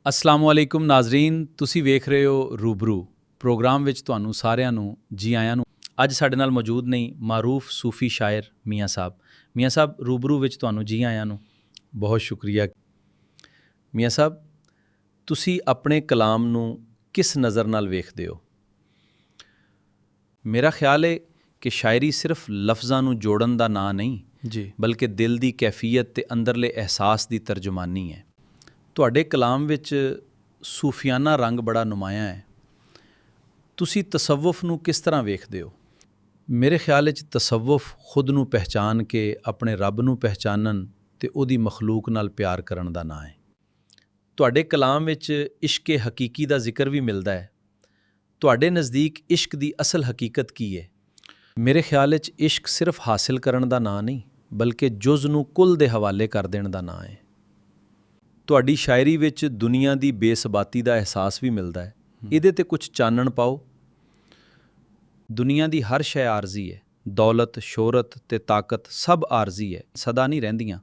ਅਸਲਾਮੁਅਲੈਕੁਮ ਨਾਜ਼ਰੀਨ, ਤੁਸੀਂ ਵੇਖ ਰਹੇ ਹੋ ਰੂਬਰੂ ਪ੍ਰੋਗਰਾਮ ਵਿੱਚ ਤੁਹਾਨੂੰ ਸਾਰਿਆਂ ਨੂੰ ਜੀ ਆਇਆਂ ਨੂੰ। ਅੱਜ ਸਾਡੇ ਨਾਲ ਮੌਜੂਦ ਨਹੀਂ ਮਾਰੂਫ ਸੂਫੀ ਸ਼ਾਇਰ ਮੀਆਂ ਸਾਹਿਬ। ਮੀਆਂ ਸਾਹਿਬ, ਰੂਬਰੂ ਵਿੱਚ ਤੁਹਾਨੂੰ ਜੀ ਆਇਆਂ ਨੂੰ। ਬਹੁਤ ਸ਼ੁਕਰੀਆ। ਮੀਆਂ ਸਾਹਿਬ, ਤੁਸੀਂ ਆਪਣੇ ਕਲਾਮ ਨੂੰ ਕਿਸ ਨਜ਼ਰ ਨਾਲ ਵੇਖਦੇ ਹੋ? ਮੇਰਾ ਖਿਆਲ ਹੈ ਕਿ ਸ਼ਾਇਰੀ ਸਿਰਫ ਲਫ਼ਜ਼ਾਂ ਨੂੰ ਜੋੜਨ ਦਾ ਨਾਂ ਨਹੀਂ ਜੀ, ਬਲਕਿ ਦਿਲ ਦੀ ਕੈਫੀਅਤ ਤੇ ਅੰਦਰਲੇ ਅਹਿਸਾਸ ਦੀ ਤਰਜਮਾਨੀ ਹੈ। ਤੁਹਾਡੇ ਕਲਾਮ ਵਿੱਚ ਸੂਫੀਆਨਾ ਰੰਗ ਬੜਾ ਨੁਮਾਇਆਂ ਹੈ। ਤੁਸੀਂ ਤਸੱਵੁਫ ਨੂੰ ਕਿਸ ਤਰ੍ਹਾਂ ਵੇਖਦੇ ਹੋ? ਮੇਰੇ ਖਿਆਲ ਵਿੱਚ ਤਸੱਵੁਫ ਖੁਦ ਨੂੰ ਪਹਿਚਾਨ ਕੇ ਆਪਣੇ ਰੱਬ ਨੂੰ ਪਹਿਚਾਨਣ ਤੇ ਉਹਦੀ ਮਖਲੂਕ ਨਾਲ ਪਿਆਰ ਕਰਨ ਦਾ ਨਾਂ ਹੈ। ਤੁਹਾਡੇ ਕਲਾਮ ਵਿੱਚ ਇਸ਼ਕ ਹਕੀਕੀ ਦਾ ਜ਼ਿਕਰ ਵੀ ਮਿਲਦਾ ਹੈ। ਤੁਹਾਡੇ ਨਜ਼ਦੀਕ ਇਸ਼ਕ ਦੀ ਅਸਲ ਹਕੀਕਤ ਕੀ ਹੈ? ਮੇਰੇ ਖਿਆਲ ਵਿੱਚ ਇਸ਼ਕ ਸਿਰਫ ਹਾਸਿਲ ਕਰਨ ਦਾ ਨਾਂ ਨਹੀਂ ਬਲਕਿ ਜੁਜ਼ ਨੂੰ ਕੁੱਲ ਦੇ ਹਵਾਲੇ ਕਰ ਦੇਣ ਦਾ ਨਾਂ ਹੈ। ਤੁਹਾਡੀ ਸ਼ਾਇਰੀ ਵਿੱਚ ਦੁਨੀਆ ਦੀ ਬੇਸਬਾਤੀ ਦਾ ਅਹਿਸਾਸ ਵੀ ਮਿਲਦਾ ਹੈ। ਇਹਦੇ ਤੇ ਕੁਝ ਚਾਨਣ ਪਾਓ। ਦੁਨੀਆ ਦੀ ਹਰ ਸ਼ੈ ਆਰਜ਼ੀ ਹੈ। ਦੌਲਤ, ਸ਼ੋਹਰਤ ਤੇ ਤਾਕਤ ਸਭ ਆਰਜ਼ੀ ਹੈ, ਸਦਾ ਨਹੀਂ ਰਹਿੰਦੀਆਂ।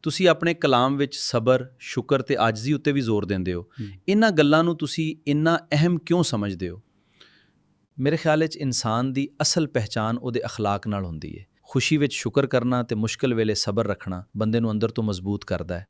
ਤੁਸੀਂ ਆਪਣੇ ਕਲਾਮ ਵਿੱਚ ਸਬਰ, ਸ਼ੁਕਰ ਤੇ ਆਜਜ਼ੀ ਉੱਤੇ ਵੀ ਜ਼ੋਰ ਦਿੰਦੇ ਹੋ। ਇਹਨਾਂ ਗੱਲਾਂ ਨੂੰ ਤੁਸੀਂ ਇੰਨਾ ਅਹਿਮ ਕਿਉਂ ਸਮਝਦੇ ਹੋ? ਮੇਰੇ ਖਿਆਲ ਵਿੱਚ ਇਨਸਾਨ ਦੀ ਅਸਲ ਪਹਿਚਾਨ ਉਹਦੇ ਅਖਲਾਕ ਨਾਲ ਹੁੰਦੀ ਹੈ। ਖੁਸ਼ੀ ਵਿੱਚ ਸ਼ੁਕਰ ਕਰਨਾ ਤੇ ਮੁਸ਼ਕਿਲ ਵੇਲੇ ਸਬਰ ਰੱਖਣਾ ਬੰਦੇ ਨੂੰ ਅੰਦਰ ਤੋਂ ਮਜ਼ਬੂਤ ਕਰਦਾ ਹੈ।